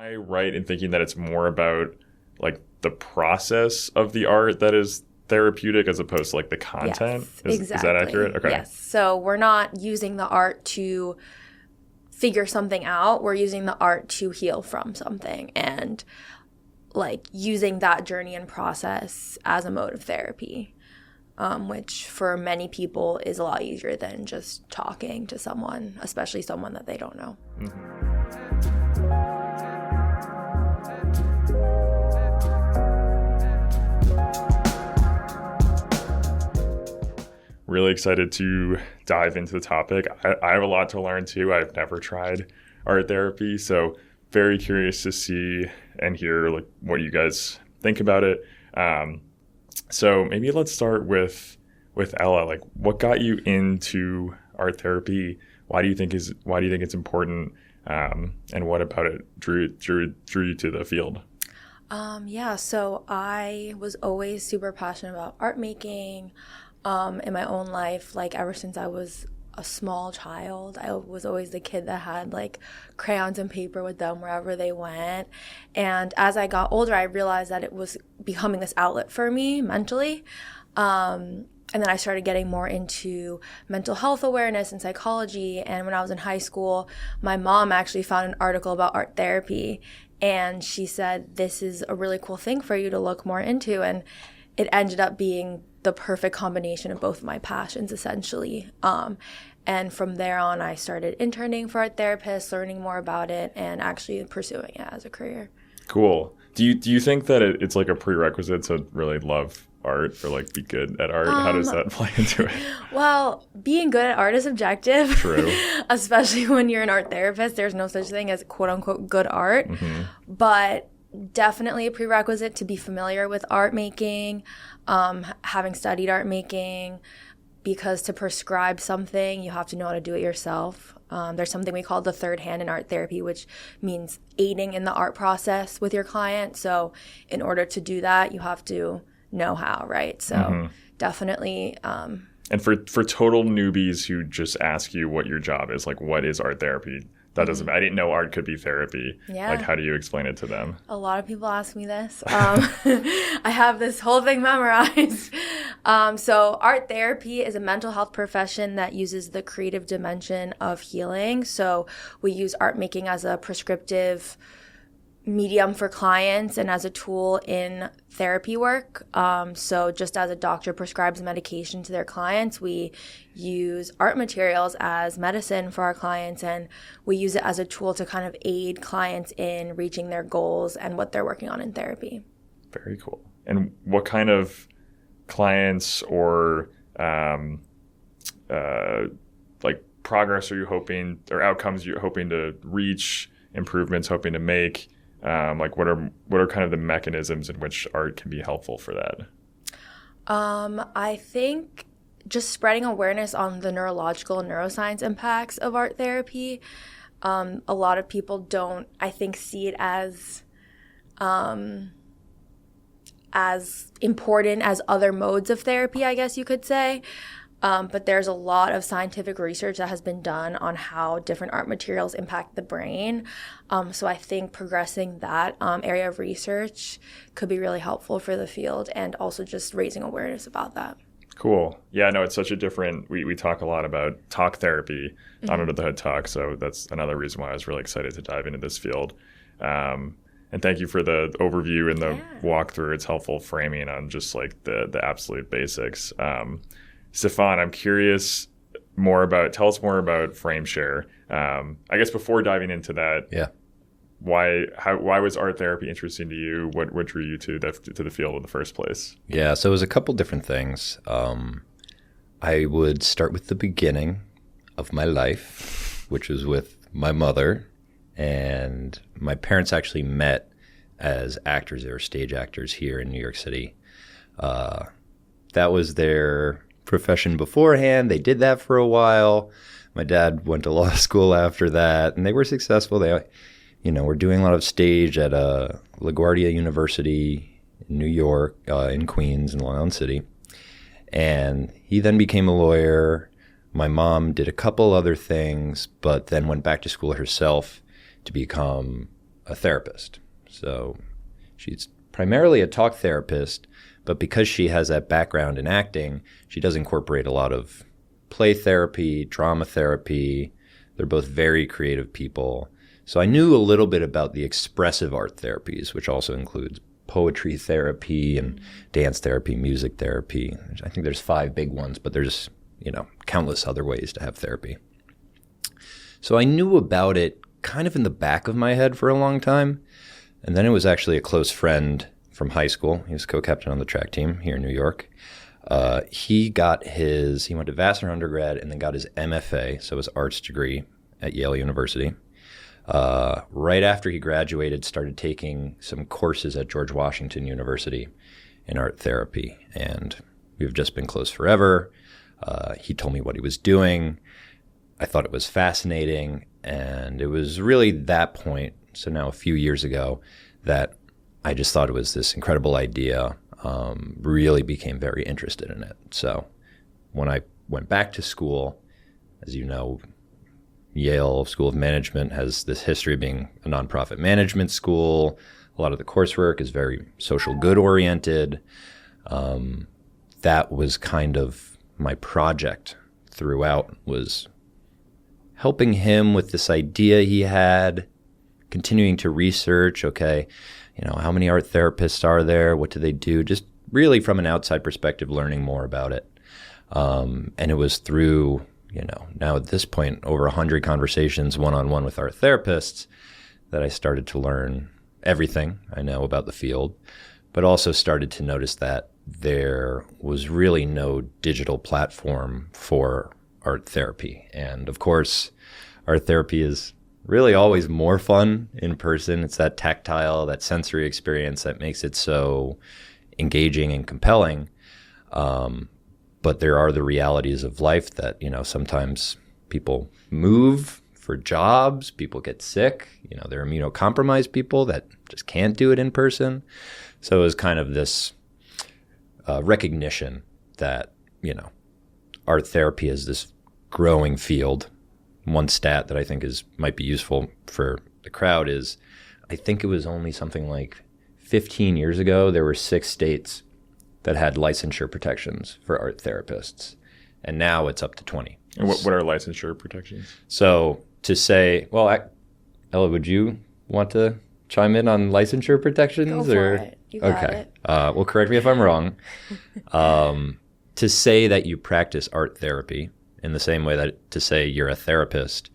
I right in thinking that it's more about like the process of the art that is therapeutic as opposed to like the content? Yes, exactly. Is that accurate? Okay. Yes. So we're not using the art to figure something out. We're using the art to heal from something and like using that journey and process as a mode of therapy, which for many people is a lot easier than just talking to someone, especially someone that they don't know. Mm-hmm. Really excited to dive into the topic. I have a lot to learn too. I've never tried art therapy, so very curious to see and hear like what you guys think about it. So maybe let's start with Ella. Like, what got you into art therapy? Why do you think it's important? And what about it drew you to the field? So I was always super passionate about art making. In my own life, like ever since I was a small child, I was always the kid that had like crayons and paper with them wherever they went. And as I got older, I realized that it was becoming this outlet for me mentally. And then I started getting more into mental health awareness and psychology. And when I was in high school, my mom actually found an article about art therapy. And she said, this is a really cool thing for you to look more into. And it ended up being the perfect combination of both of my passions, essentially. And from there on, I started interning for art therapists, learning more about it, and actually pursuing it as a career. Cool. Do you think that it's like a prerequisite to really love art or like be good at art? How does that play into it? Well, being good at art is subjective. True. Especially when you're an art therapist. There's no such thing as quote unquote good art. Mm-hmm. But definitely a prerequisite to be familiar with art making, having studied art making, because to prescribe something, you have to know how to do it yourself. There's something we call the third hand in art therapy, which means aiding in the art process with your client. So in order to do that, you have to know how, right? So definitely. And for total newbies who just ask you what your job is, like what is art therapy? That doesn't. I didn't know art could be therapy. Yeah. Like, how do you explain it to them? A lot of people ask me this. I have this whole thing memorized. So art therapy is a mental health profession that uses the creative dimension of healing. So we use art making as a prescriptive medium for clients and as a tool in therapy work. So just as a doctor prescribes medication to their clients, we use art materials as medicine for our clients, and we use it as a tool to kind of aid clients in reaching their goals and what they're working on in therapy. Very cool. And what kind of clients or like progress are you hoping, or outcomes you're hoping to reach, improvements hoping to make? Like what are kind of the mechanisms in which art can be helpful for that? I think just spreading awareness on the neurological and neuroscience impacts of art therapy. A lot of people don't, I think, see it as important as other modes of therapy, I guess you could say. But there's a lot of scientific research that has been done on how different art materials impact the brain. So I think progressing that area of research could be really helpful for the field, and also just raising awareness about that. Cool. Yeah, no, it's such a different, we talk a lot about talk therapy on Under the Hood Talk. So that's another reason why I was really excited to dive into this field. And thank you for the overview and the walkthrough. It's helpful framing on just like the absolute basics. Stefan, I'm curious tell us more about FrameShare. I guess before diving into that, why was art therapy interesting to you? What drew you to the field in the first place? Yeah, so it was a couple different things. I would start with the beginning of my life, which was with my mother, and my parents actually met as actors. They were stage actors here in New York City. That was their profession beforehand. They did that for a while. My dad went to law school after that, and they were successful. They, were doing a lot of stage at LaGuardia University in New York, in Queens, in Long Island City. And he then became a lawyer. My mom did a couple other things, but then went back to school herself to become a therapist. So she's primarily a talk therapist, but because she has that background in acting, she does incorporate a lot of play therapy, drama therapy. They're both very creative people. So I knew a little bit about the expressive art therapies, which also includes poetry therapy and dance therapy, music therapy. I think there's 5 big ones, but there's, countless other ways to have therapy. So I knew about it kind of in the back of my head for a long time. And then it was actually a close friend from high school. He was co-captain on the track team here in New York. He went to Vassar undergrad and then got his MFA, so his arts degree at Yale University. Right after he graduated, started taking some courses at George Washington University in art therapy. And we've just been close forever. He told me what he was doing. I thought it was fascinating. And it was really that point, so now a few years ago, that I just thought it was this incredible idea, really became very interested in it. So when I went back to school, as you know, Yale School of Management has this history of being a nonprofit management school. A lot of the coursework is very social good oriented. That was kind of my project throughout, was helping him with this idea he had, continuing to research, okay, how many art therapists are there? What do they do? Just really from an outside perspective, learning more about it. And it was through, now at this point, over 100 conversations one-on-one with art therapists that I started to learn everything I know about the field, but also started to notice that there was really no digital platform for art therapy. And of course, art therapy is really always more fun in person. It's that tactile, that sensory experience that makes it so engaging and compelling. But there are the realities of life that, sometimes people move for jobs, people get sick, there are immunocompromised people that just can't do it in person. So it was kind of this recognition that, art therapy is this growing field. One stat that I think might be useful for the crowd is, I think it was only something like 15 years ago, there were 6 states that had licensure protections for art therapists. And now it's up to 20. And what are licensure protections? So to say, well, Ella, would you want to chime in on licensure protections? Go for it. You got it. Well, correct me if I'm wrong. To say that you practice art therapy in the same way that to say you're a therapist,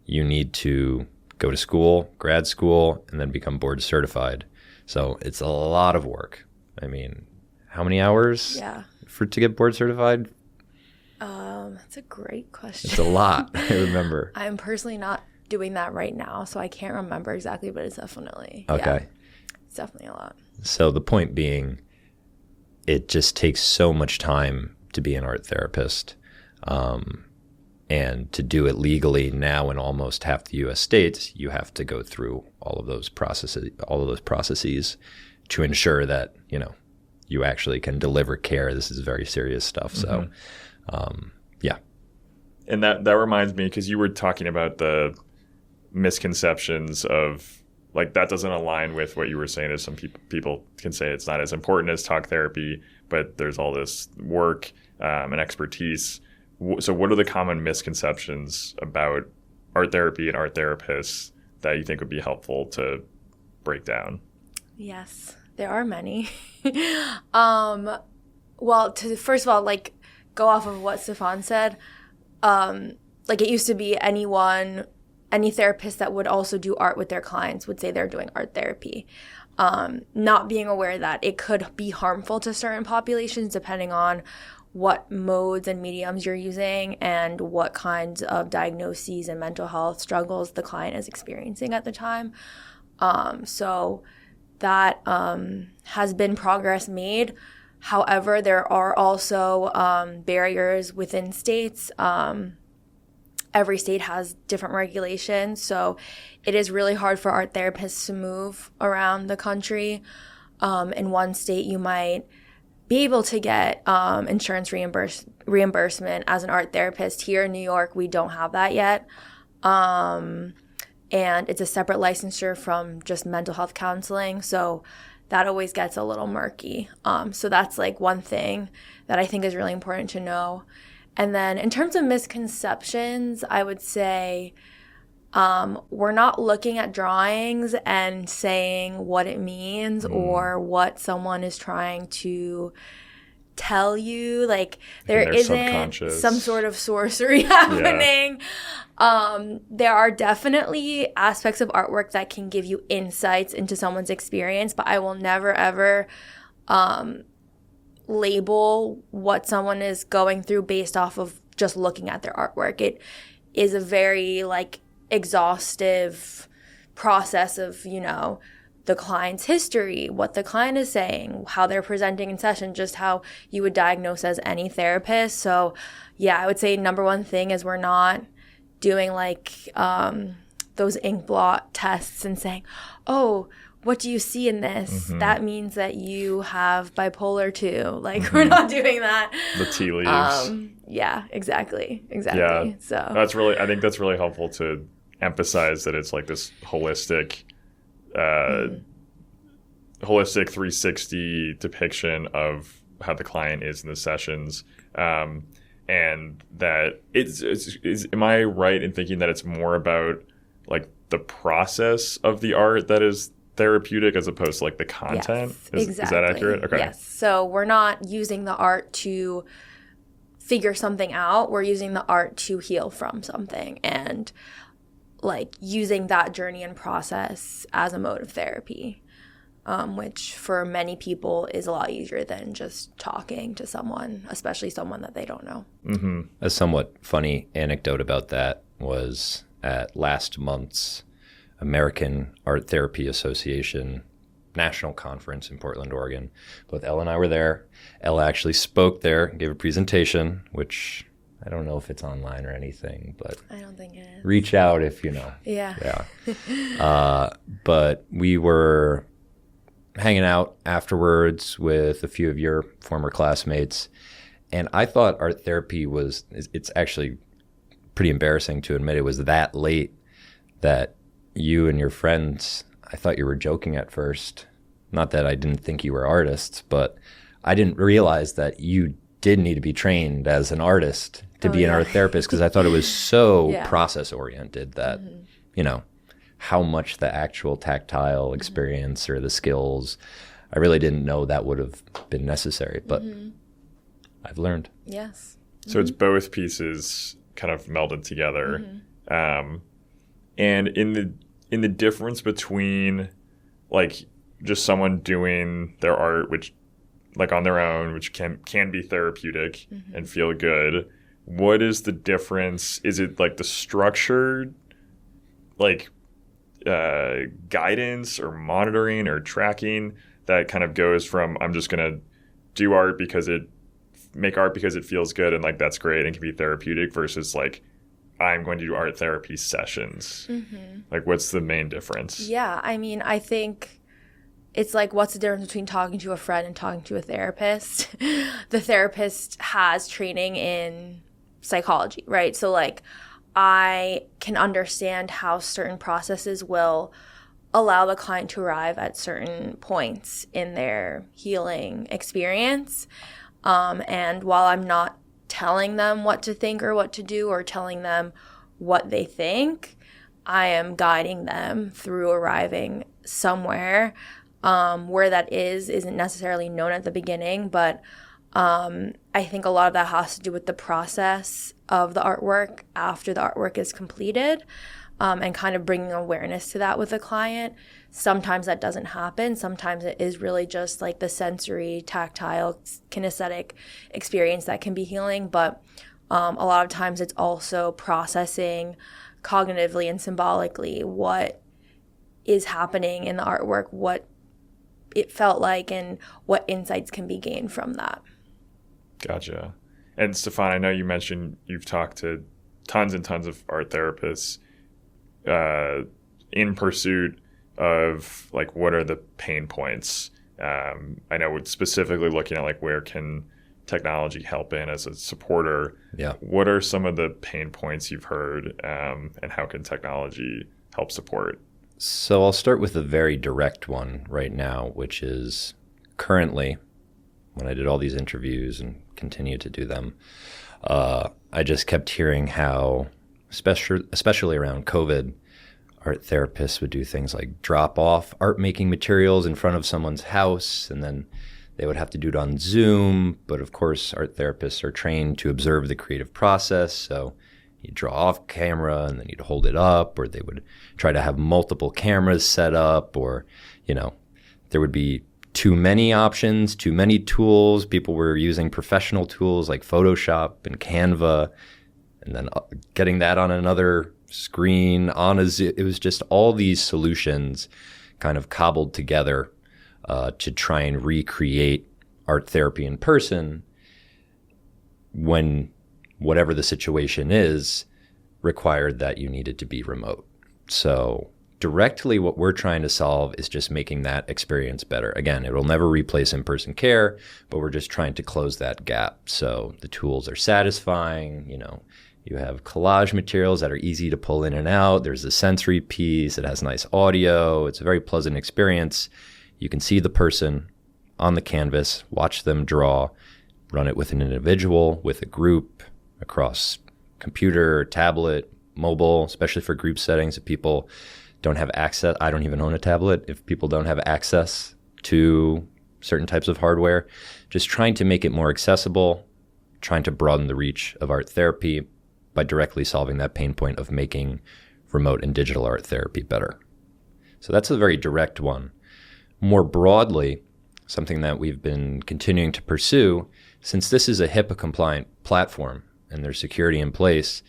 you need to go to school, grad school, and then become board certified. So it's a lot of work. I mean, how many hours to get board certified? That's a great question. It's a lot, I remember. I'm personally not doing that right now, so I can't remember exactly, but it's definitely, it's definitely a lot. So the point being, it just takes so much time to be an art therapist. And to do it legally now in almost half the U.S. states, you have to go through all of those processes to ensure that, you actually can deliver care. This is very serious stuff. So, And that reminds me, because you were talking about the misconceptions of, like, that doesn't align with what you were saying, as some people can say it's not as important as talk therapy, but there's all this work and expertise. So what are the common misconceptions about art therapy and art therapists that you think would be helpful to break down? Yes, there are many. Well, to first of all, go off of what Stefan said, it used to be any therapist that would also do art with their clients would say they're doing art therapy. Not being aware that it could be harmful to certain populations depending on what modes and mediums you're using and what kinds of diagnoses and mental health struggles the client is experiencing at the time. So that has been progress made. However, there are also barriers within states. Every state has different regulations, so it is really hard for art therapists to move around the country. In one state, you might be able to get insurance reimbursement as an art therapist. Here in New York, we don't have that yet. and it's a separate licensure from just mental health counseling. So that always gets a little murky. So that's like one thing that I think is really important to know. And then in terms of misconceptions, I would say we're not looking at drawings and saying what it means or what someone is trying to tell you. Like there isn't some sort of sorcery happening. There are definitely aspects of artwork that can give you insights into someone's experience, but I will never ever label what someone is going through based off of just looking at their artwork. It is a very like exhaustive process of, you know, the client's history, what the client is saying, how they're presenting in session, just how you would diagnose as any therapist. So yeah, I would say number one thing is we're not doing like those ink blot tests and saying, oh, what do you see in this? That means that you have bipolar 2. Like we're not doing that. The tea leaves. Yeah, exactly. Yeah, so I think that's really helpful to emphasize that it's like this holistic 360 depiction of how the client is in the sessions, and that it's am I right in thinking that it's more about like the process of the art that is therapeutic as opposed to like the content? Yes, exactly. Is that accurate? Okay. Yes. So we're not using the art to figure something out. We're using the art to heal from something, and like using that journey and process as a mode of therapy, which for many people is a lot easier than just talking to someone, especially someone that they don't know. A somewhat funny anecdote about that was at last month's American Art Therapy Association National Conference in Portland, Oregon. Both Ella and I were there. Ella actually spoke there, gave a presentation, which I don't know if it's online or anything, but I don't think it is. Reach out if you know. Yeah. But we were hanging out afterwards with a few of your former classmates, and I thought art therapy it's actually pretty embarrassing to admit it was that late that you and your friends, I thought you were joking at first. Not that I didn't think you were artists, but I didn't realize that you did need to be trained as an artist to be an art therapist, because I thought it was so process oriented that, you know, how much the actual tactile experience or the skills, I really didn't know that would have been necessary, but I've learned. Yes. So it's both pieces kind of melded together. And in the difference between like just someone doing their art, which like on their own, which can be therapeutic and feel good, what is the difference? Is it like the structured like guidance or monitoring or tracking that kind of goes from I'm just going to do art make art because it feels good and like that's great and can be therapeutic, versus like I'm going to do art therapy sessions? Like what's the main difference? Yeah, I mean, I think it's like, what's the difference between talking to a friend and talking to a therapist? The therapist has training in psychology, right? So like I can understand how certain processes will allow the client to arrive at certain points in their healing experience. And while I'm not telling them what to think or what to do or telling them what they think, I am guiding them through arriving somewhere. Where that isn't necessarily known at the beginning, but I think a lot of that has to do with the process of the artwork after the artwork is completed, and kind of bringing awareness to that with the client. Sometimes that doesn't happen. Sometimes it is really just like the sensory, tactile, kinesthetic experience that can be healing, but a lot of times it's also processing cognitively and symbolically what is happening in the artwork, what it felt like, and what insights can be gained from that. Gotcha. And Stefan, I know you mentioned you've talked to tons and tons of art therapists in pursuit of like what are the pain points. I know specifically looking at like where can technology help in as a supporter. Yeah. What are some of the pain points you've heard, and how can technology help support? So I'll start with a very direct one right now, which is currently, when I did all these interviews and continue to do them, I just kept hearing how, especially around COVID, art therapists would do things like drop off art making materials in front of someone's house, and then they would have to do it on Zoom. But of course, art therapists are trained to observe the creative process. So you draw off camera and then you'd hold it up, or they would try to have multiple cameras set up, or, there would be too many options, too many tools. People were using professional tools like Photoshop and Canva, and then getting that on another screen on a Zoom. It was just all these solutions kind of cobbled together to try and recreate art therapy in person when whatever the situation is required that you needed to be remote. So directly what we're trying to solve is just making that experience better. Again, it will never replace in-person care, but we're just trying to close that gap. So the tools are satisfying, you have collage materials that are easy to pull in and out. There's the sensory piece. It has nice audio. It's a very pleasant experience. You can see the person on the canvas, watch them draw, run it with an individual, with a group, across computer, tablet, mobile, especially for group settings. If people don't have access, I don't even own a tablet. If people don't have access to certain types of hardware, just trying to make it more accessible, trying to broaden the reach of art therapy by directly solving that pain point of making remote and digital art therapy better. So that's a very direct one. More broadly, something that we've been continuing to pursue, since this is a HIPAA-compliant platform and there's security in place,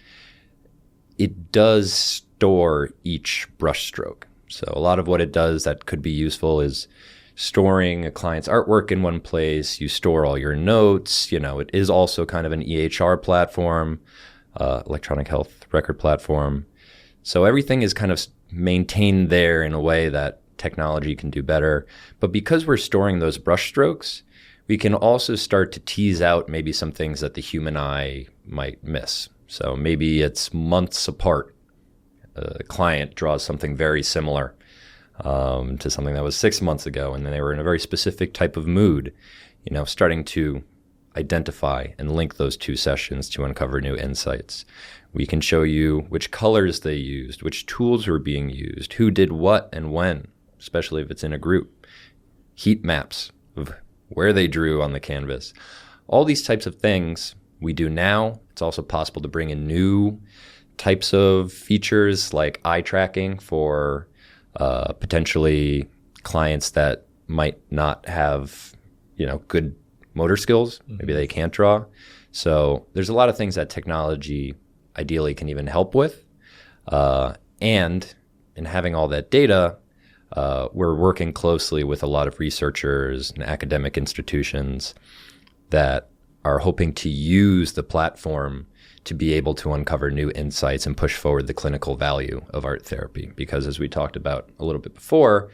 it does store each brushstroke. So a lot of what it does that could be useful is storing a client's artwork in one place. You store all your notes. It is also kind of an EHR platform, electronic health record platform. So everything is kind of maintained there in a way that technology can do better. But because we're storing those brushstrokes, we can also start to tease out maybe some things that the human eye might miss. So maybe it's months apart. A client draws something very similar to something that was 6 months ago, and then they were in a very specific type of mood. Starting to identify and link those two sessions to uncover new insights. We can show you which colors they used, which tools were being used, who did what and when, especially if it's in a group. Heat maps of where they drew on the canvas. All these types of things we do now. It's also possible to bring in new types of features like eye tracking for potentially clients that might not have, good motor skills. Maybe they can't draw. So there's a lot of things that technology ideally can even help with. And in having all that data, we're working closely with a lot of researchers and academic institutions that are hoping to use the platform to be able to uncover new insights and push forward the clinical value of art therapy. Because as we talked about a little bit before,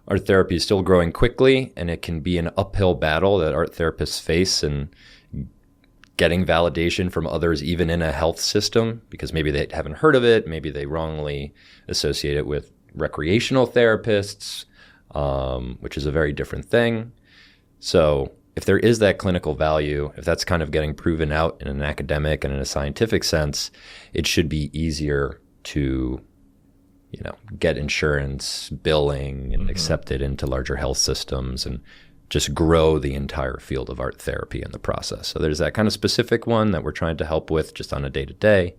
art therapy is still growing quickly, and it can be an uphill battle that art therapists face in getting validation from others, even in a health system, because maybe they haven't heard of it, maybe they wrongly associate it with recreational therapists, which is a very different thing. So if there is that clinical value, if that's kind of getting proven out in an academic and in a scientific sense, it should be easier to, get insurance, billing, and accept it into larger health systems and just grow the entire field of art therapy in the process. So there's that kind of specific one that we're trying to help with just on a day-to-day,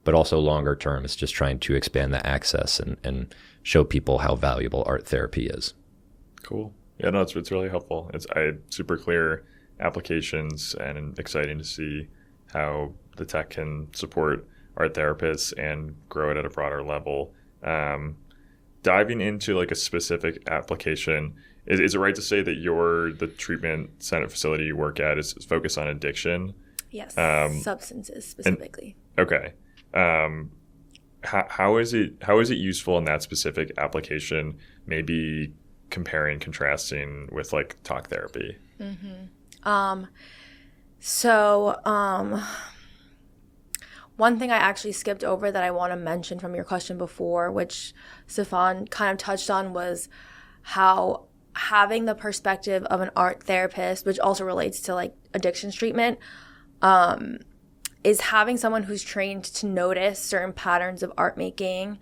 but also longer term, it's just trying to expand the access and show people how valuable art therapy is. Cool. Yeah, no, it's really helpful. It's super clear applications and exciting to see how the tech can support art therapists and grow it at a broader level. Diving into like a specific application, is it right to say that the treatment center facility you work at is focused on addiction? Yes, substances specifically. Okay. How is it useful in that specific application? Maybe comparing, contrasting with like talk therapy. one thing I actually skipped over that I want to mention from your question before, which Stefan kind of touched on, was how having the perspective of an art therapist, which also relates to like addictions treatment, is having someone who's trained to notice certain patterns of art making.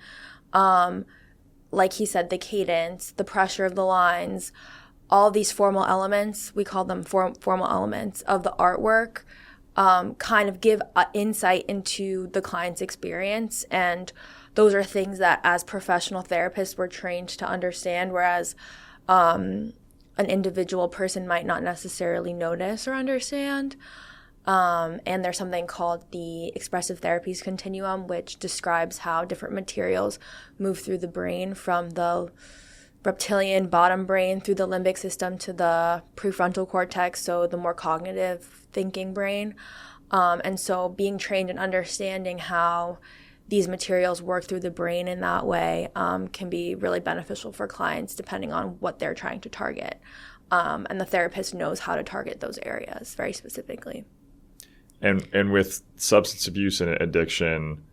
Like he said, the cadence, the pressure of the lines, all these formal elements, we call them formal elements of the artwork, kind of give insight into the client's experience. And those are things that as professional therapists we're trained to understand, whereas an individual person might not necessarily notice or understand. And there's something called the expressive therapies continuum, which describes how different materials move through the brain from the reptilian bottom brain through the limbic system to the prefrontal cortex, so the more cognitive thinking brain. And so being trained and understanding how these materials work through the brain in that way can be really beneficial for clients depending on what they're trying to target. And the therapist knows how to target those areas very specifically. And with substance abuse and addiction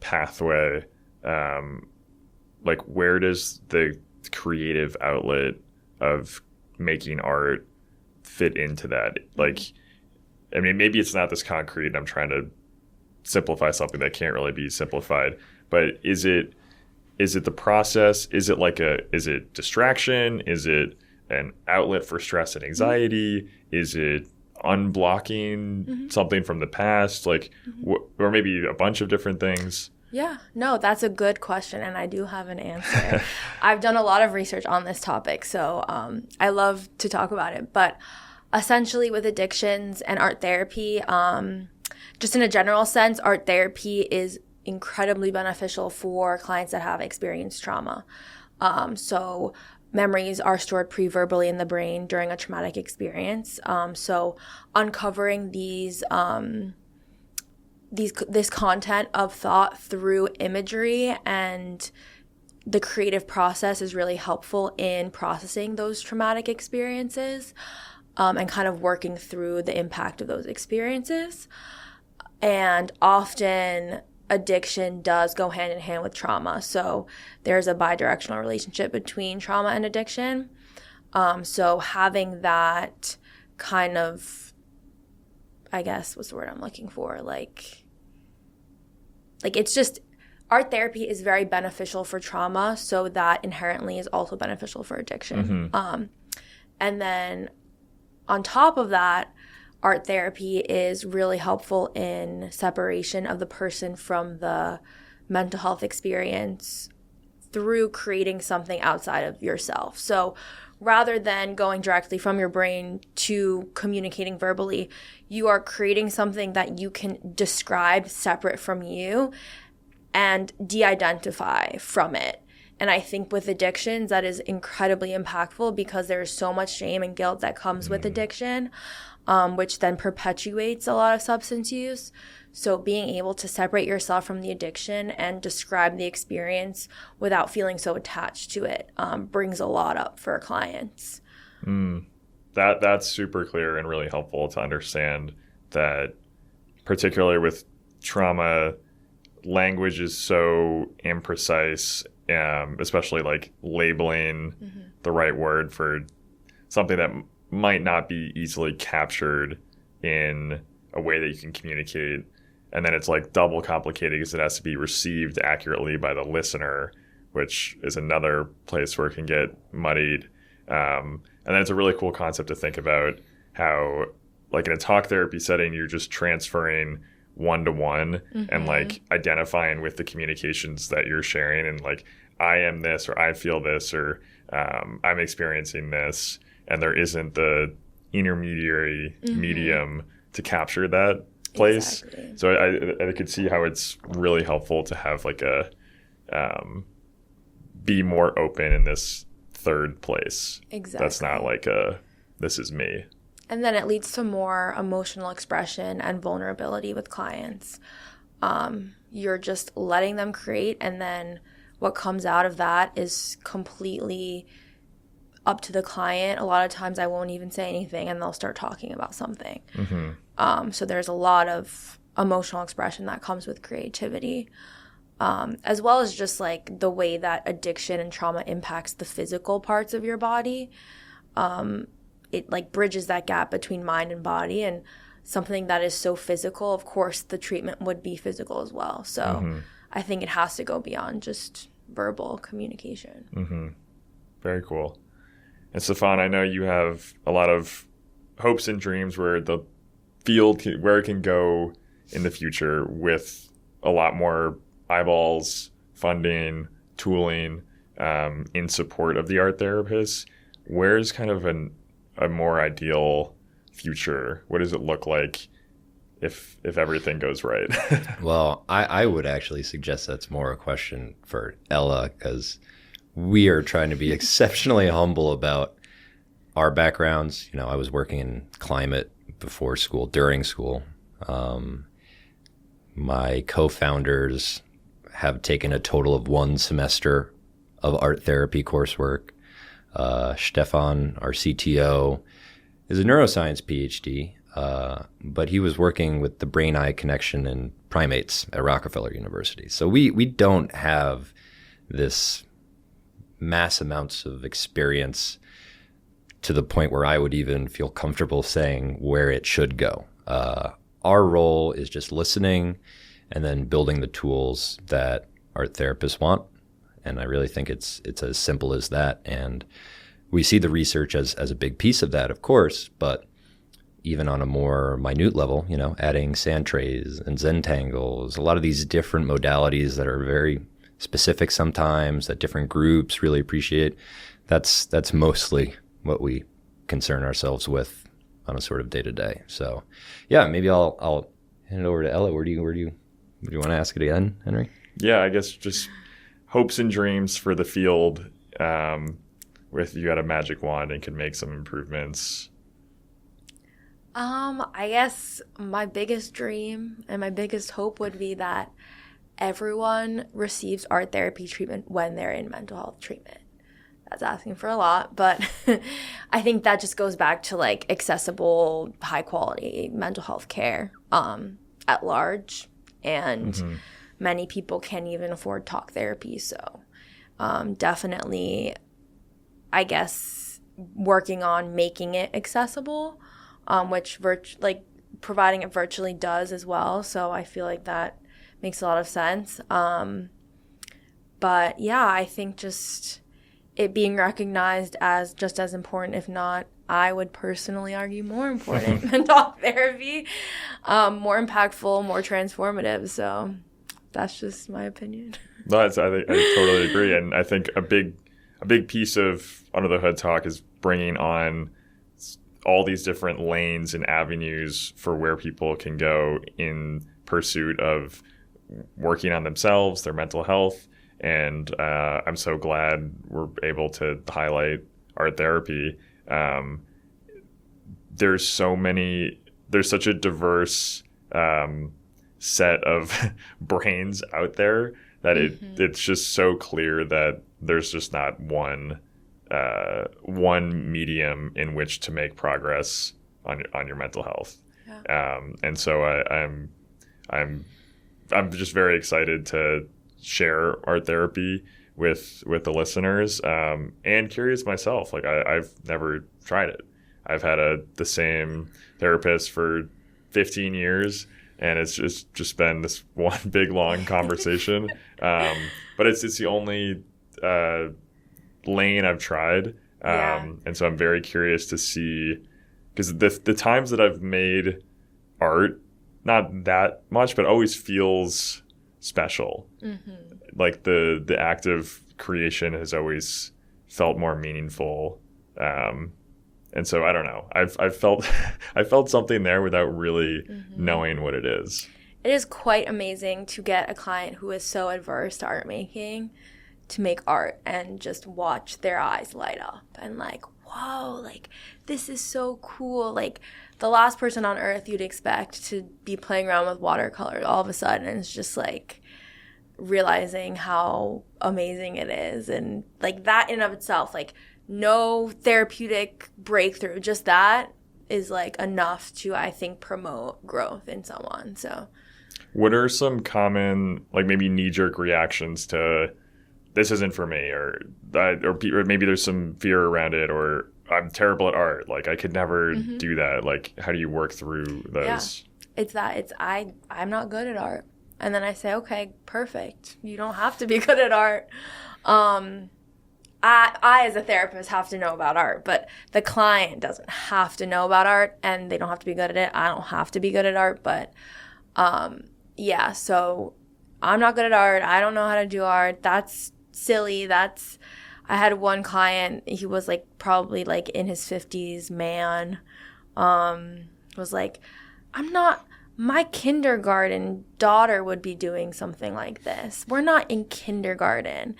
pathway, like where does the creative outlet of making art fit into that? Like, I mean, maybe it's not this concrete. I'm trying to simplify something that can't really be simplified. But is it the process? Is it distraction? Is it an outlet for stress and anxiety? Is it unblocking something from the past? Like, or maybe a bunch of different things? Yeah, no, that's a good question, and I do have an answer. I've done a lot of research on this topic, so I love to talk about it. But essentially with addictions and art therapy, just in a general sense, art therapy is incredibly beneficial for clients that have experienced trauma. So memories are stored pre-verbally in the brain during a traumatic experience. So uncovering this content of thought through imagery and the creative process is really helpful in processing those traumatic experiences and kind of working through the impact of those experiences. And often addiction does go hand in hand with trauma. So there's a bidirectional relationship between trauma and addiction. So having that kind of, I guess, what's the word I'm looking for? Like it's just, art therapy is very beneficial for trauma, so that inherently is also beneficial for addiction. And then on top of that, art therapy is really helpful in separation of the person from the mental health experience through creating something outside of yourself. So rather than going directly from your brain to communicating verbally, you are creating something that you can describe separate from you and de-identify from it. And I think with addictions, that is incredibly impactful because there's so much shame and guilt that comes with addiction, which then perpetuates a lot of substance use. So being able to separate yourself from the addiction and describe the experience without feeling so attached to it brings a lot up for clients. That's super clear and really helpful to understand that, particularly with trauma, language is so imprecise, especially like labeling the right word for something that might not be easily captured in a way that you can communicate. And then it's like double complicated because it has to be received accurately by the listener, which is another place where it can get muddied. And then it's a really cool concept to think about how, like in a talk therapy setting, you're just transferring one-to-one and like identifying with the communications that you're sharing and like, I am this, or I feel this, or I'm experiencing this. And there isn't the intermediary medium to capture that place. Exactly. So I could see how it's really helpful to have like a be more open in this third place. Exactly. That's not like this is me. And then it leads to more emotional expression and vulnerability with clients. You're just letting them create, and then what comes out of that is completely up to the client. A lot of times I won't even say anything and they'll start talking about something. So there's a lot of emotional expression that comes with creativity, as well as just like the way that addiction and trauma impacts the physical parts of your body. It like bridges that gap between mind and body, and something that is so physical, of course the treatment would be physical as well. So I think it has to go beyond just verbal communication. Very cool. And Stefan, I know you have a lot of hopes and dreams where the field where it can go in the future with a lot more eyeballs, funding, tooling, in support of the art therapists. Where's kind of a more ideal future? What does it look like if everything goes right? Well, I would actually suggest that's more a question for Ella, because we are trying to be exceptionally humble about our backgrounds. You know, I was working in climate before school, during school. My co-founders have taken a total of 1 semester of art therapy coursework. Stefan, our CTO, is a neuroscience PhD, but he was working with the brain-eye connection in primates at Rockefeller University. So we don't have this mass amounts of experience to the point where I would even feel comfortable saying where it should go. Our role is just listening and then building the tools that art therapists want. And I really think it's as simple as that. And we see the research as a big piece of that, of course, but even on a more minute level, you know, adding sand trays and Zentangles, a lot of these different modalities that are very specific sometimes that different groups really appreciate. That's mostly what we concern ourselves with on a sort of day to day. So yeah, maybe I'll hand it over to Ella. Do you want to ask it again, Henry? Yeah, I guess just hopes and dreams for the field, with you had a magic wand and could make some improvements. I guess my biggest dream and my biggest hope would be that everyone receives art therapy treatment when they're in mental health treatment. That's asking for a lot, but I think that just goes back to like accessible, high quality mental health care at large. And many people can't even afford talk therapy. So definitely, I guess, working on making it accessible, which providing it virtually does as well. So I feel like that makes a lot of sense. But yeah, I think just it being recognized as just as important, if not, I would personally argue more important than talk therapy, more impactful, more transformative. So that's just my opinion. No, I totally agree. And I think a big piece of Under the Hood Talk is bringing on all these different lanes and avenues for where people can go in pursuit of working on themselves, their mental health. And I'm so glad we're able to highlight art therapy. There's such a diverse set of brains out there that it's just so clear that there's just not one medium in which to make progress on your mental health. Yeah. And so I'm just very excited to share art therapy with the listeners, and curious myself. Like I've never tried it. I've had the same therapist for 15 years, and it's just been this one big long conversation. But it's the only lane I've tried, and so I'm very curious to see, because the times that I've made art, not that much, but always feels special. Like the act of creation has always felt more meaningful, and so I don't know. I felt something there without really knowing what it is. It is quite amazing to get a client who is so adverse to art making to make art and just watch their eyes light up and like, whoa, like this is so cool. Like the last person on earth you'd expect to be playing around with watercolor, all of a sudden it's just like realizing how amazing it is. And like that in of itself, like no therapeutic breakthrough, just that is like enough to, I think, promote growth in someone. So What are some common, like maybe knee-jerk reactions to this isn't for me, or maybe there's some fear around it, or I'm terrible at art, like I could never do that. Like, how do you work through those? Yeah. I'm not good at art. And then I say, okay, perfect. You don't have to be good at art. I, as a therapist, have to know about art, but the client doesn't have to know about art, and they don't have to be good at it. I don't have to be good at art, but yeah, so I'm not good at art. I don't know how to do art. That's silly. I had one client, he was like probably like in his 50s, man, was like, my kindergarten daughter would be doing something like this. We're not in kindergarten.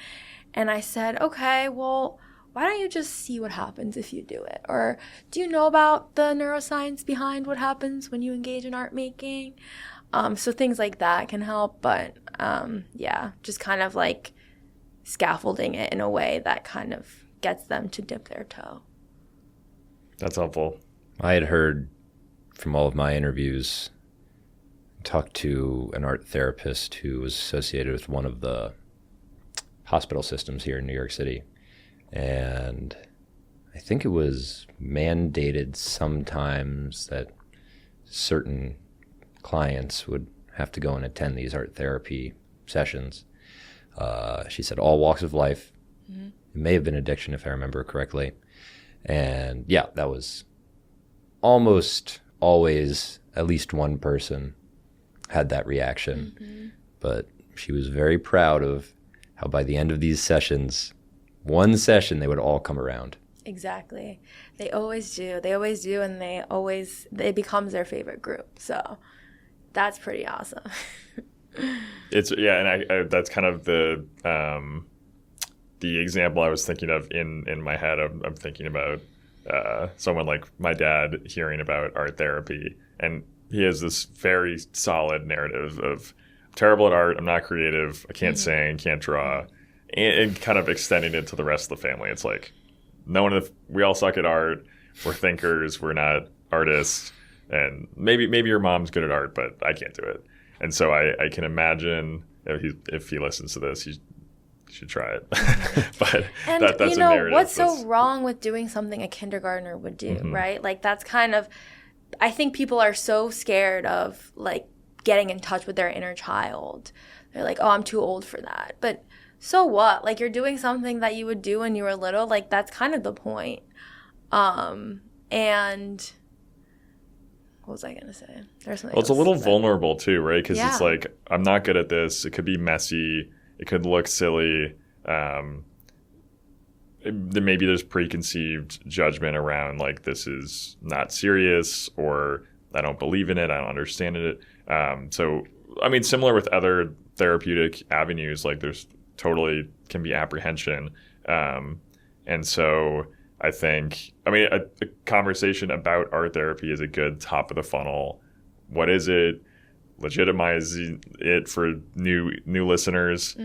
And I said, okay, well, why don't you just see what happens if you do it? Or do you know about the neuroscience behind what happens when you engage in art making? So things like that can help. But yeah, just kind of like scaffolding it in a way that kind of gets them to dip their toe. That's helpful. I had heard from all of my interviews, talked to an art therapist who was associated with one of the hospital systems here in New York City. And I think it was mandated sometimes that certain clients would have to go and attend these art therapy sessions. She said all walks of life. Mm-hmm. It may have been addiction, if I remember correctly. And yeah, that was almost always at least one person had that reaction. Mm-hmm. But she was very proud of how by the end of these sessions, one session, they would all come around. Exactly. They always do. And it becomes their favorite group. So that's pretty awesome. And I that's kind of the example I was thinking of in my head. I'm thinking about someone like my dad hearing about art therapy, and he has this very solid narrative of terrible at art, I'm not creative, I can't sing, can't draw, and kind of extending it to the rest of the family. It's like, we all suck at art, we're thinkers, we're not artists, and maybe your mom's good at art, but I can't do it. And so I can imagine if he listens to this, he should try it. But that's a narrative. What's so wrong with doing something a kindergartner would do, right? Like that's kind of, I think people are so scared of like getting in touch with their inner child. They're like, oh, I'm too old for that. But so what? Like you're doing something that you would do when you were little. Like that's kind of the point. And what was I going to say? There's something it's a little vulnerable too, right? Because it's like, I'm not good at this. It could be messy. It could look silly. Maybe there's preconceived judgment around like this is not serious, or I don't believe in it. I don't understand it. So, I mean, similar with other therapeutic avenues, like there's totally can be apprehension. And so I think, a conversation about art therapy is a good top of the funnel. What is it? Legitimizing it for new listeners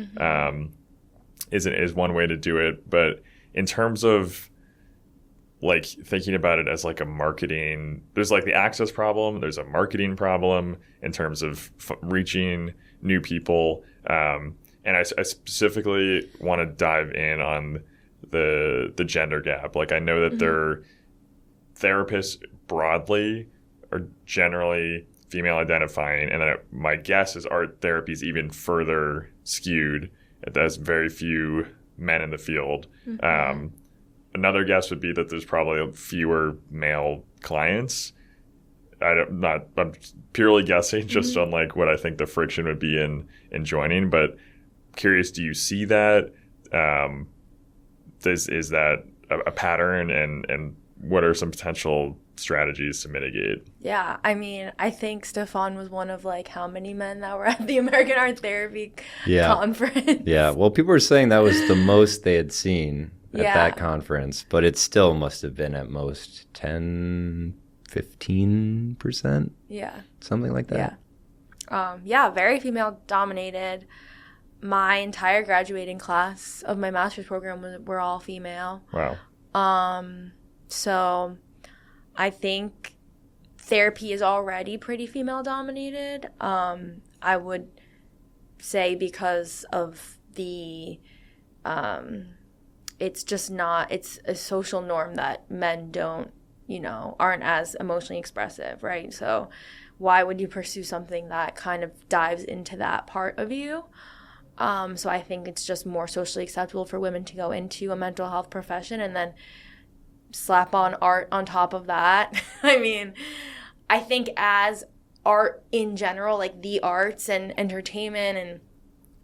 is one way to do it. But in terms of like thinking about it as like a marketing, there's like the access problem, there's a marketing problem in terms of reaching new people. And I specifically want to dive in on the gender gap. Like I know that therapists broadly are generally female identifying, and then my guess is art therapy is even further skewed. There's very few men in the field. Another guess would be that there's probably fewer male clients. I'm purely guessing just on like what I think the friction would be in joining, but curious, do you see that? Is that a pattern, and what are some potential strategies to mitigate? Yeah, I think Stefan was one of like how many men that were at the American Art Therapy conference. Yeah, well, people were saying that was the most they had seen at that conference, but it still must have been at most 10, 15%. Yeah. Something like that. Yeah, very female dominated. My entire graduating class of my master's program were all female. Wow. So I think therapy is already pretty female dominated. I would say because of the it's just not, it's a social norm that men don't, aren't as emotionally expressive, right? So why would you pursue something that kind of dives into that part of you? So I think it's just more socially acceptable for women to go into a mental health profession and then slap on art on top of that. I mean, I think as art in general, like the arts and entertainment and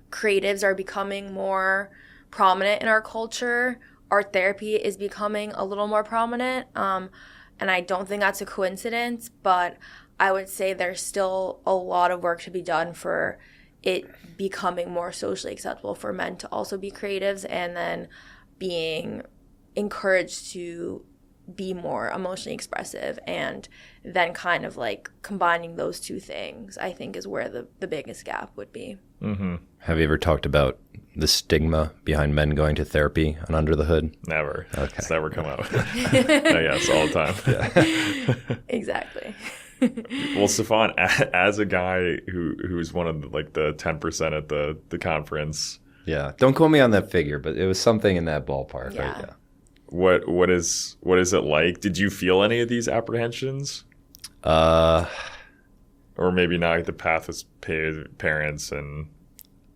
creatives are becoming more prominent in our culture, art therapy is becoming a little more prominent. And I don't think that's a coincidence, but I would say there's still a lot of work to be done for it becoming more socially acceptable for men to also be creatives, and then being encouraged to be more emotionally expressive, and then kind of like combining those two things, I think, is where the biggest gap would be. Mm-hmm. Have you ever talked about the stigma behind men going to therapy on Under the Hood? Never. Okay. It's never come out. Yes, all the time. Yeah. Exactly. Well, Stefan, as a guy who's one of the 10% at the conference. Yeah. Don't quote me on that figure, but it was something in that ballpark. Yeah. Right? Yeah. What is it like? Did you feel any of these apprehensions? Or maybe not the path as parents and...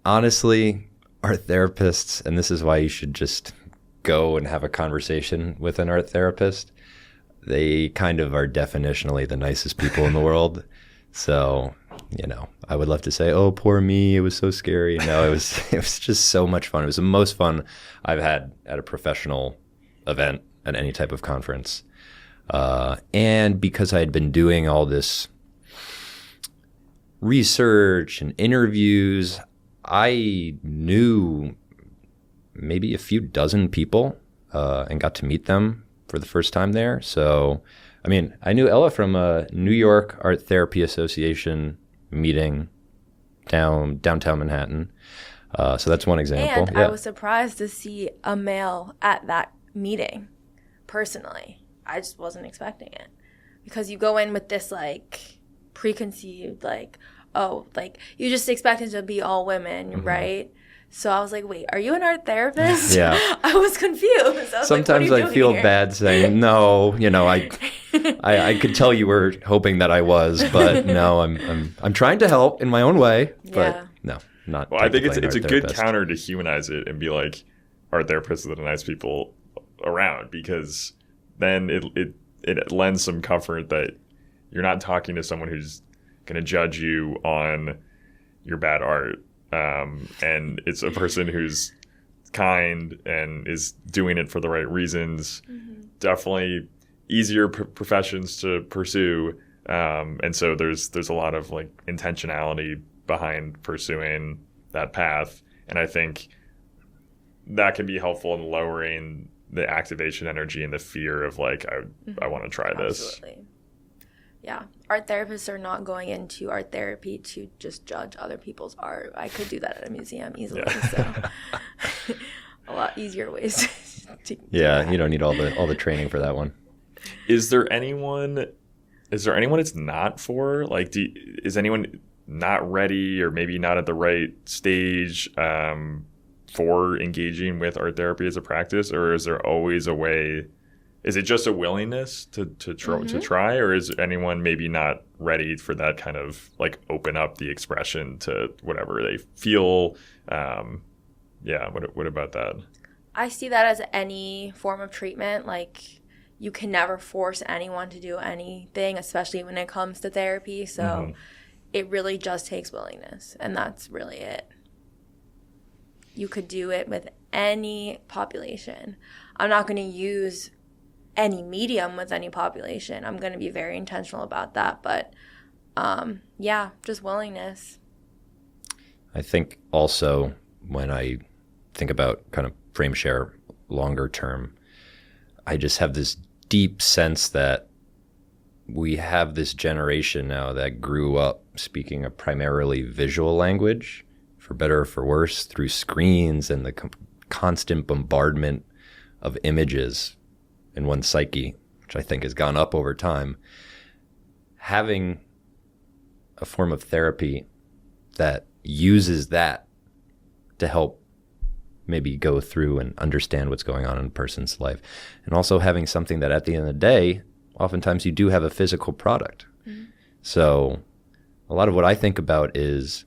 Honestly, our therapists, and this is why you should just go and have a conversation with an art therapist, they kind of are definitionally the nicest people in the world. So, I would love to say, oh, poor me, it was so scary. No, it was just so much fun. It was the most fun I've had at a professional event at any type of conference. And because I had been doing all this research and interviews, I knew maybe a few dozen people and got to meet them for the first time there. So, I mean, I knew Ella from a New York Art Therapy Association meeting downtown Manhattan. So that's one example. And I was surprised to see a male at that meeting, personally. I just wasn't expecting it. Because you go in with this, preconceived, you just expect it to be all women, mm-hmm. right? So I was like, wait, are you an art therapist? Yeah. I was confused. Sometimes I feel bad saying, no, I could tell you were hoping that I was, but no, I'm trying to help in my own way, but yeah. No, not. Well, I think it's a good counter to humanize it and be like, art therapists are the nice people around, because then it lends some comfort that you're not talking to someone who's going to judge you on your bad art. And it's a person who's kind and is doing it for the right reasons. Mm-hmm. Definitely easier professions to pursue. And so there's a lot of intentionality behind pursuing that path. And I think that can be helpful in lowering the activation energy and the fear of I want to try this. Absolutely. Yeah. Art therapists are not going into art therapy to just judge other people's art. I could do that at a museum easily. Yeah. So a lot easier ways to yeah, you don't need all the training for that one. Is there anyone it's not for? Is anyone not ready or maybe not at the right stage for engaging with art therapy as a practice, or is there always a way? Is it just a willingness to try, or is anyone maybe not ready for that kind of open up the expression to whatever they feel? What about that? I see that as any form of treatment. You can never force anyone to do anything, especially when it comes to therapy. So mm-hmm. It really just takes willingness, and that's really it. You could do it with any population. I'm not going to use any medium with any population. I'm going to be very intentional about that. But just willingness. I think also when I think about kind of FrameShare longer term, I just have this deep sense that we have this generation now that grew up speaking a primarily visual language, for better or for worse, through screens and the constant bombardment of images in one's psyche, which I think has gone up over time. Having a form of therapy that uses that to help maybe go through and understand what's going on in a person's life. And also having something that at the end of the day, oftentimes you do have a physical product. Mm-hmm. So a lot of what I think about is,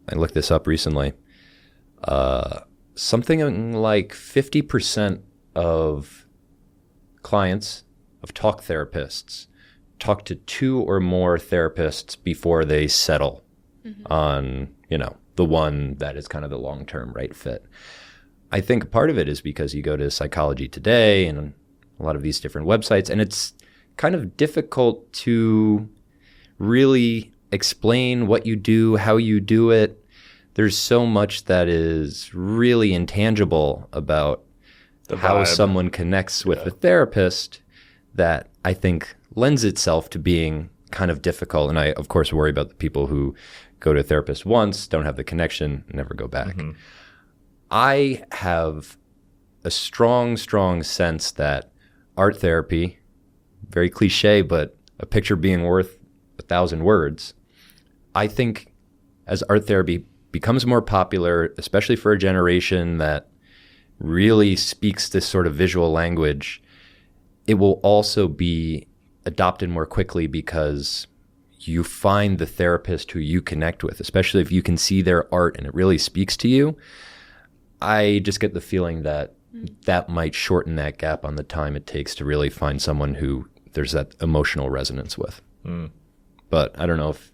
I looked this up recently, something like 50% of clients of talk therapists talk to 2 or more therapists before they settle on, the one that is kind of the long-term right fit. I think part of it is because you go to Psychology Today and a lot of these different websites, and it's kind of difficult to really explain what you do, how you do it. There's so much that is really intangible about how someone connects with the therapist that I think lends itself to being kind of difficult. And I, of course, worry about the people who go to a therapist once, don't have the connection, never go back. Mm-hmm. I have a strong sense that art therapy, very cliche, but a picture being worth 1,000 words. I think as art therapy becomes more popular, especially for a generation that really speaks this sort of visual language, it will also be adopted more quickly because you find the therapist who you connect with, especially if you can see their art and it really speaks to you. I just get the feeling that that might shorten that gap on the time it takes to really find someone who there's that emotional resonance with. Mm. But I don't know if,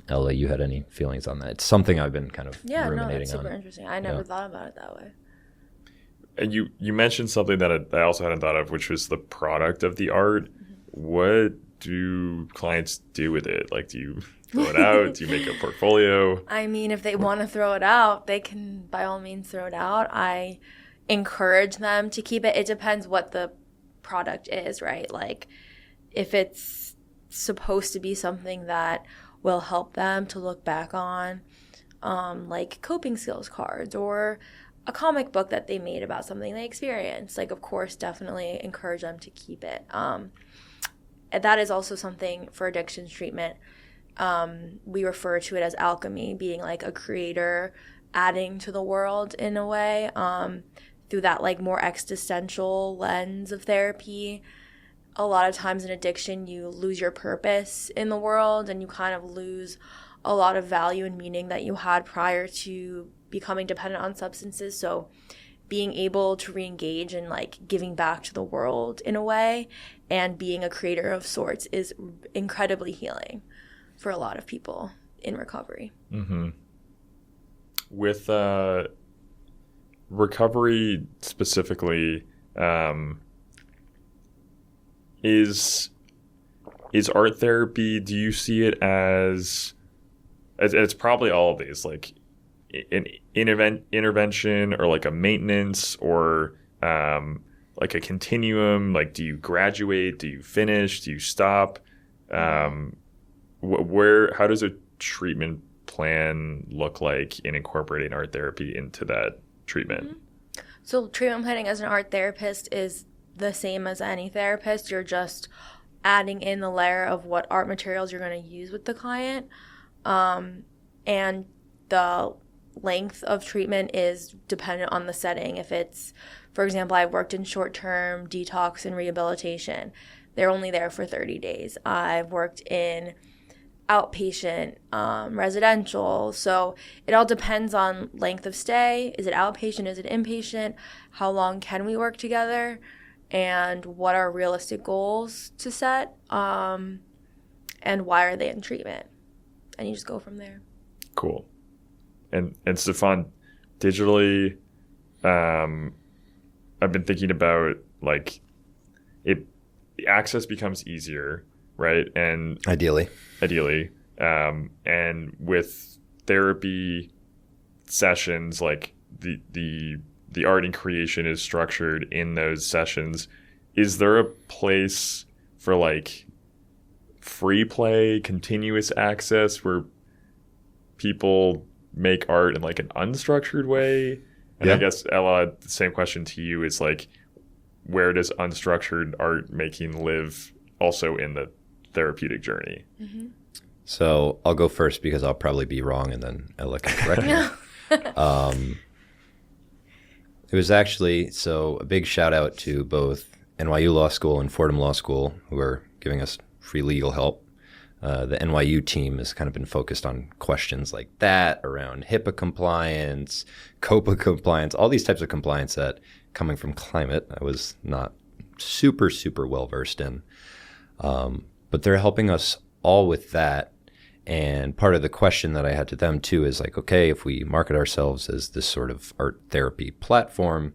Ella, you had any feelings on that. It's something I've been kind of ruminating on. Yeah, that's super interesting. I never thought about it that way. And you mentioned something that I also hadn't thought of, which was the product of the art. Mm-hmm. What do clients do with it? Like, do you throw it out? Do you make a portfolio? I mean, if they want to throw it out, they can by all means throw it out. I encourage them to keep it. It depends what the product is, right? Like, if it's supposed to be something that will help them to look back on, like coping skills cards or a comic book that they made about something they experienced, like, of course, definitely encourage them to keep it. That is also something for addictions treatment. We refer to it as alchemy, being like a creator adding to the world in a way, through that like more existential lens of therapy. A lot of times in addiction, you lose your purpose in the world and you kind of lose a lot of value and meaning that you had prior to becoming dependent on substances. So being able to re-engage and like giving back to the world in a way and being a creator of sorts is incredibly healing for a lot of people in recovery. Mm-hmm. With recovery specifically, is art therapy, do you see it as it's probably all of these, like an intervention or like a maintenance or like a continuum? Like, do you graduate? Do you finish? Do you stop? How does a treatment plan look like in incorporating art therapy into that treatment? Mm-hmm. So treatment planning as an art therapist is the same as any therapist. You're just adding in the layer of what art materials you're going to use with the client. And the length of treatment is dependent on the setting. If it's, for example, I've worked in short-term detox and rehabilitation. They're only there for 30 days. I've worked in outpatient, residential. So it all depends on length of stay. Is it outpatient? Is it inpatient? How long can we work together? And what are realistic goals to set? And why are they in treatment? And you just go from there. Cool. And Stefan, digitally, I've been thinking about like access becomes easier, right? And ideally, and with therapy sessions, like the art and creation is structured in those sessions. Is there a place for like free play, continuous access where people make art in like an unstructured way? And I guess, Ella, the same question to you is like, where does unstructured art making live also in the therapeutic journey? Mm-hmm. So I'll go first because I'll probably be wrong and then Ella can correct me. It was actually, so a big shout out to both NYU Law School and Fordham Law School who are giving us free legal help. The NYU team has kind of been focused on questions like that around HIPAA compliance, COPA compliance, all these types of compliance that coming from climate, I was not super, super well versed in. But they're helping us all with that. And part of the question that I had to them too is like, okay, if we market ourselves as this sort of art therapy platform,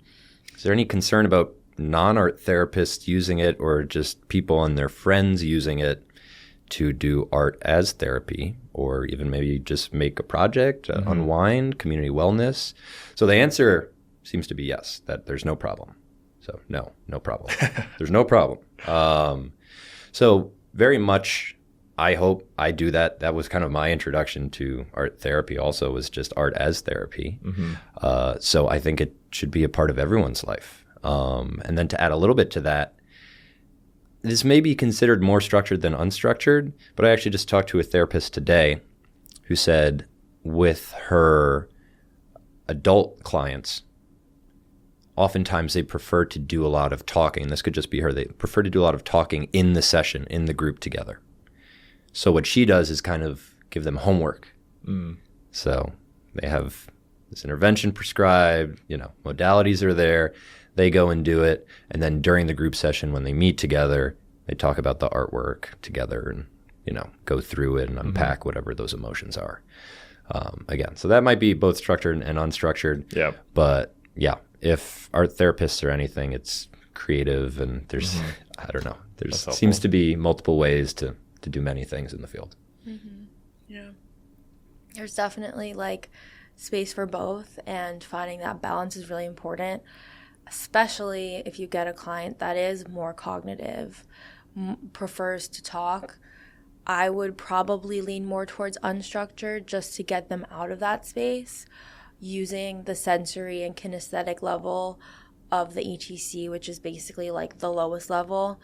is there any concern about non-art therapists using it or just people and their friends using it to do art as therapy or even maybe just make a project, unwind, community wellness? So the answer seems to be yes, that there's no problem. So no problem. There's no problem. So very much I hope I do that. That was kind of my introduction to art therapy also, was just art as therapy. So I think it should be a part of everyone's life. And then to add a little bit to that, this may be considered more structured than unstructured, but I actually just talked to a therapist today who said with her adult clients, oftentimes they prefer to do a lot of talking. This could just be her. They prefer to do a lot of talking in the session, in the group together. So what she does is kind of give them homework. So they have this intervention prescribed, modalities are there. They go and do it. And then during the group session, when they meet together, they talk about the artwork together and, go through it and unpack whatever those emotions are. Again, so that might be both structured and unstructured. Yeah. But yeah, if art therapists are anything, it's creative and there's, I don't know, there seems to be multiple ways to do many things in the field. Yeah. There's definitely like space for both, and finding that balance is really important, especially if you get a client that is more cognitive, prefers to talk. I would probably lean more towards unstructured just to get them out of that space, using the sensory and kinesthetic level of the ETC, which is basically like the lowest level.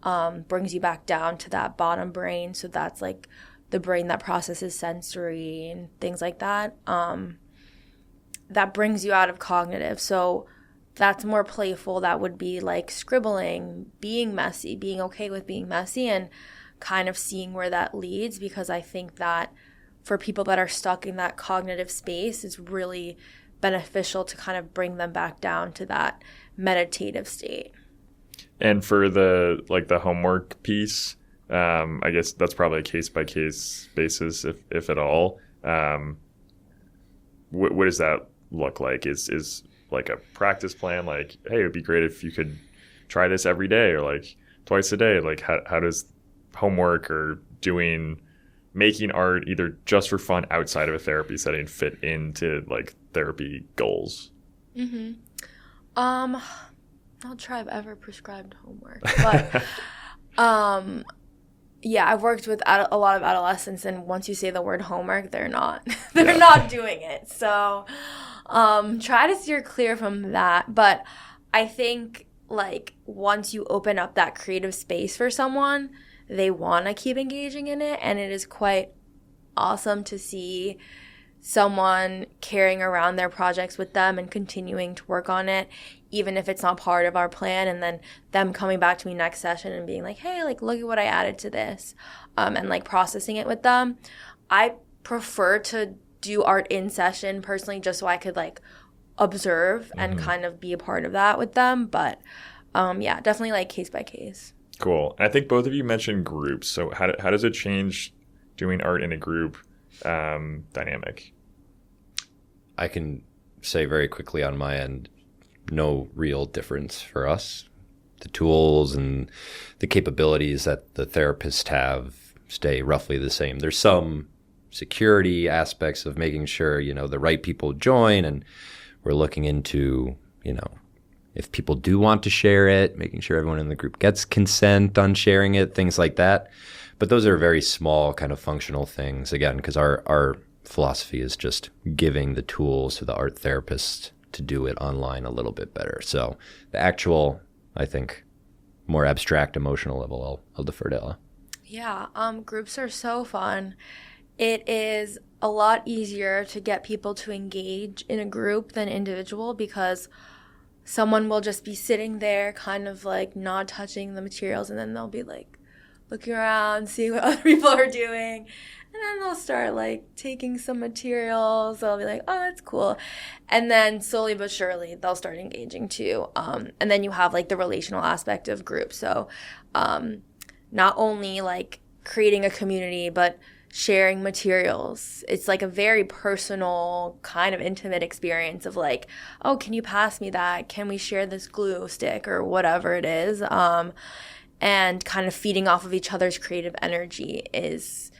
Brings you back down to that bottom brain. So that's like the brain that processes sensory and things like that. That brings you out of cognitive. So that's more playful. That would be like scribbling, being messy, being okay with being messy, and kind of seeing where that leads, because I think that for people that are stuck in that cognitive space, it's really beneficial to kind of bring them back down to that meditative state. And for the homework piece, I guess that's probably a case-by-case basis, if at all. What does that look like? Is like a practice plan, like, hey, it would be great if you could try this every day or like twice a day? Like how does homework or making art either just for fun outside of a therapy setting fit into like therapy goals? Not sure I've ever prescribed homework, but yeah, I've worked with a lot of adolescents, and once you say the word homework, they're not doing it. So try to steer clear from that. But I think like once you open up that creative space for someone, they want to keep engaging in it, and it is quite awesome to see someone carrying around their projects with them and continuing to work on it, even if it's not part of our plan, and then them coming back to me next session and being like, hey, like, look at what I added to this, and like processing it with them. I prefer to do art in session personally, just so I could like observe and kind of be a part of that with them. But yeah, definitely like case by case. Cool. And I think both of you mentioned groups. So how does it change doing art in a group dynamic? I can say very quickly on my end, no real difference for us. The tools and the capabilities that the therapists have stay roughly the same. There's some security aspects of making sure, the right people join, and we're looking into, if people do want to share it, making sure everyone in the group gets consent on sharing it, things like that. But those are very small kind of functional things, again, because our philosophy is just giving the tools to the art therapist to do it online a little bit better. So the actual, I think, more abstract emotional level, I'll defer to Ella. Yeah, groups are so fun. It is a lot easier to get people to engage in a group than individual because someone will just be sitting there kind of like not touching the materials, and then they'll be like looking around, seeing what other people are doing, and then they'll start like taking some materials. They'll be like, oh, that's cool. And then slowly but surely they'll start engaging too. And then you have like the relational aspect of groups. So not only like creating a community, but sharing materials. It's like a very personal, kind of intimate experience of like, oh, can you pass me that? Can we share this glue stick or whatever it is? And kind of feeding off of each other's creative energy is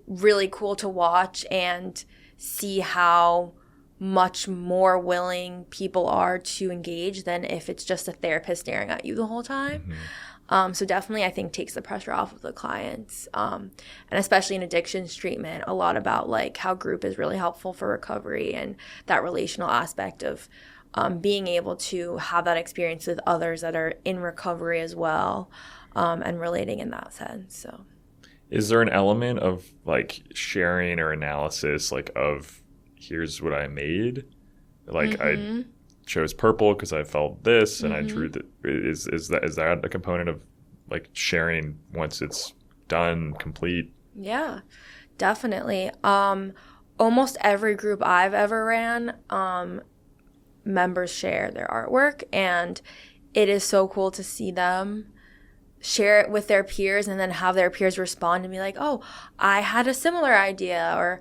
really cool to watch and see how much more willing people are to engage than if it's just a therapist staring at you the whole time. So definitely I think takes the pressure off of the clients. And especially in addictions treatment, a lot about like how group is really helpful for recovery and that relational aspect of being able to have that experience with others that are in recovery as well, and relating in that sense. So is there an element of like sharing or analysis like of here's what I made? Like I chose purple because I felt this and I drew that. Is that a component of like sharing once it's done, complete? Yeah, definitely. Almost every group I've ever ran, members share their artwork, and it is so cool to see them share it with their peers and then have their peers respond and be like, oh, I had a similar idea, or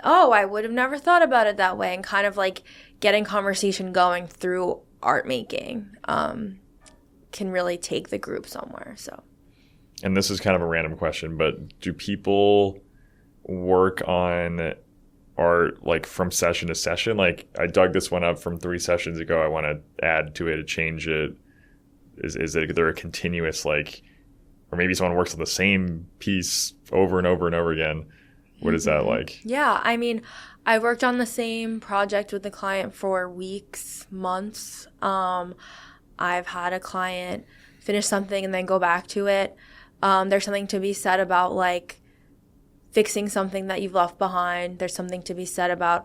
oh, I would have never thought about it that way, and kind of like getting conversation going through art making can really take the group somewhere. So, and this is kind of a random question, but do people work on art like from session to session? Like I dug this one up from 3 sessions ago. I want to add to it, to change it. Is there a continuous like, or maybe someone works on the same piece over and over and over again? What is that like? Yeah, I mean, I worked on the same project with the client for weeks, months. I've had a client finish something and then go back to it. There's something to be said about like fixing something that you've left behind. There's something to be said about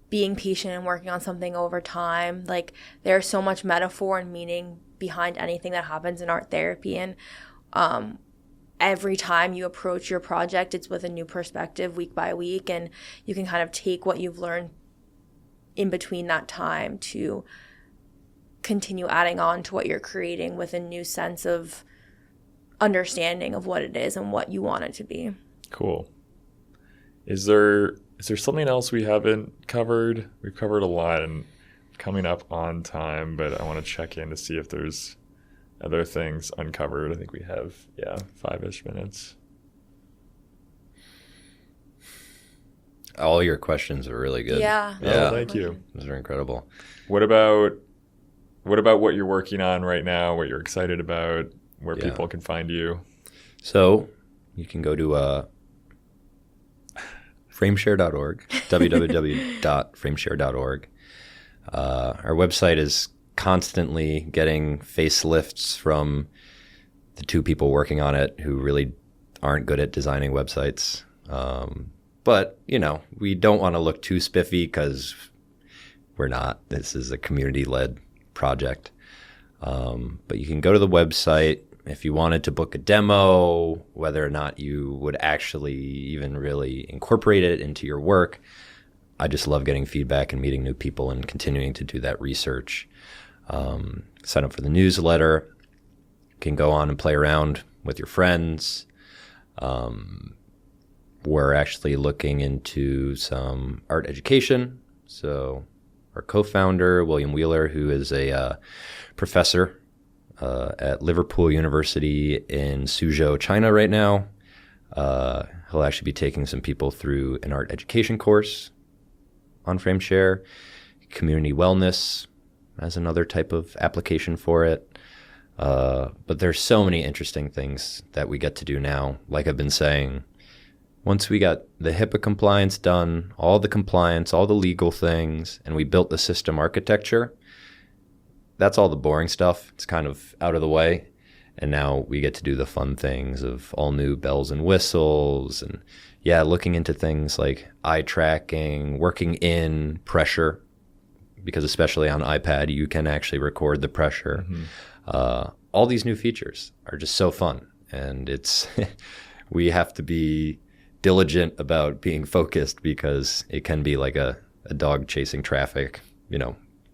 being patient and working on something over time. Like there's so much metaphor and meaning behind anything that happens in art therapy, and every time you approach your project, it's with a new perspective week by week, and you can kind of take what you've learned in between that time to continue adding on to what you're creating with a new sense of understanding of what it is and what you want it to be. Cool. Is there something else we haven't covered? We've covered a lot and coming up on time, but I want to check in to see if there's other things uncovered. I think we have, 5-ish minutes. All your questions are really good. Yeah. Oh, thank you. Those are incredible. What about what you're working on right now, what you're excited about, where people can find you? So you can go to FrameShare.org, www.frameshare.org. Our website is constantly getting facelifts from the 2 people working on it who really aren't good at designing websites. But, we don't want to look too spiffy because we're not. This is a community-led project. But you can go to the website if you wanted to book a demo, whether or not you would actually even really incorporate it into your work. I just love getting feedback and meeting new people and continuing to do that research. Sign up for the newsletter. You can go on and play around with your friends. We're actually looking into some art education. So our co-founder, William Wheeler, who is a professor at Liverpool University in Suzhou, China right now, he'll actually be taking some people through an art education course on FrameShare. Community wellness as another type of application for it. But there's so many interesting things that we get to do now. Like I've been saying, once we got the HIPAA compliance done, all the compliance, all the legal things, and we built the system architecture, that's all the boring stuff. It's kind of out of the way. And now we get to do the fun things of all new bells and whistles, and looking into things like eye tracking, working in pressure, because especially on iPad, you can actually record the pressure. All these new features are just so fun. And it's, we have to be diligent about being focused, because it can be like a dog chasing traffic,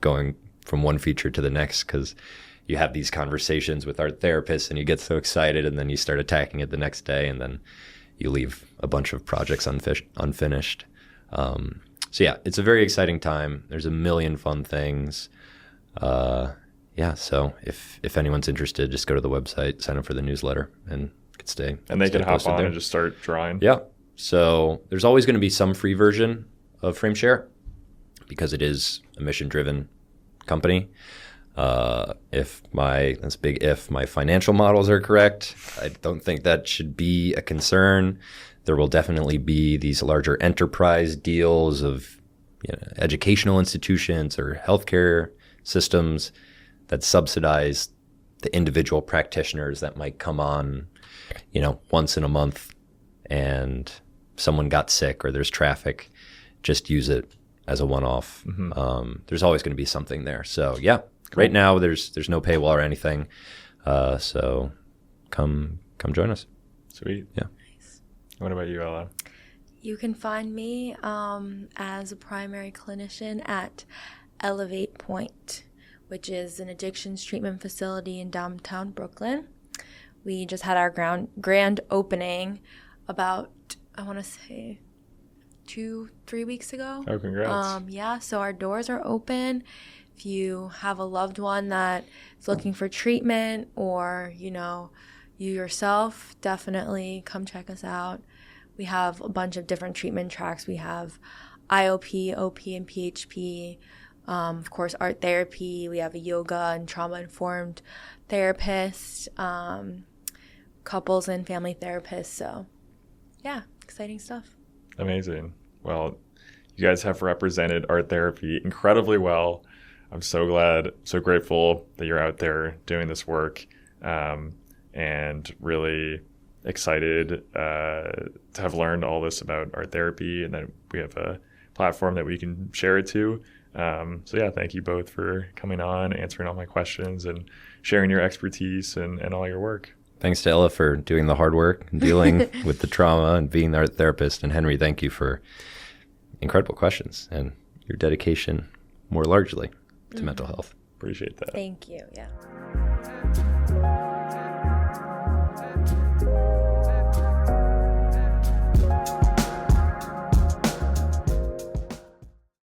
going from one feature to the next, because you have these conversations with art therapists and you get so excited, and then you start attacking it the next day, and then you leave a bunch of projects unfinished. So it's a very exciting time. There's a million fun things. So if anyone's interested, just go to the website, sign up for the newsletter, and stay. And they can hop on there and just start drawing. Yeah. So there's always going to be some free version of FrameShare, because it is a mission-driven company. If my financial models are correct, I don't think that should be a concern. There will definitely be these larger enterprise deals of educational institutions or healthcare systems that subsidize the individual practitioners that might come on, once in a month, and someone got sick or there's traffic, just use it as a one-off. There's always going to be something there. So cool. Right now there's no paywall or anything. So come join us. Sweet. Yeah. Nice. What about you, Ella? You can find me as a primary clinician at Elevate Point, which is an addictions treatment facility in downtown Brooklyn. We just had our grand opening about, I want to say, 2-3 weeks ago. Oh, congrats. So our doors are open. If you have a loved one that is looking for treatment, or, you yourself, definitely come check us out. We have a bunch of different treatment tracks. We have IOP, OP, and PHP. Of course, art therapy. We have a yoga and trauma-informed therapist, couples and family therapists. So, exciting stuff. Amazing. Well, you guys have represented art therapy incredibly well. I'm so glad, so grateful that you're out there doing this work, and really excited to have learned all this about art therapy, and that we have a platform that we can share it to. Thank you both for coming on, answering all my questions, and sharing your expertise and all your work. Thanks to Ella for doing the hard work and dealing with the trauma and being the art therapist. And Henry, thank you for incredible questions and your dedication more largely to mental health. Appreciate that. Thank you. Yeah.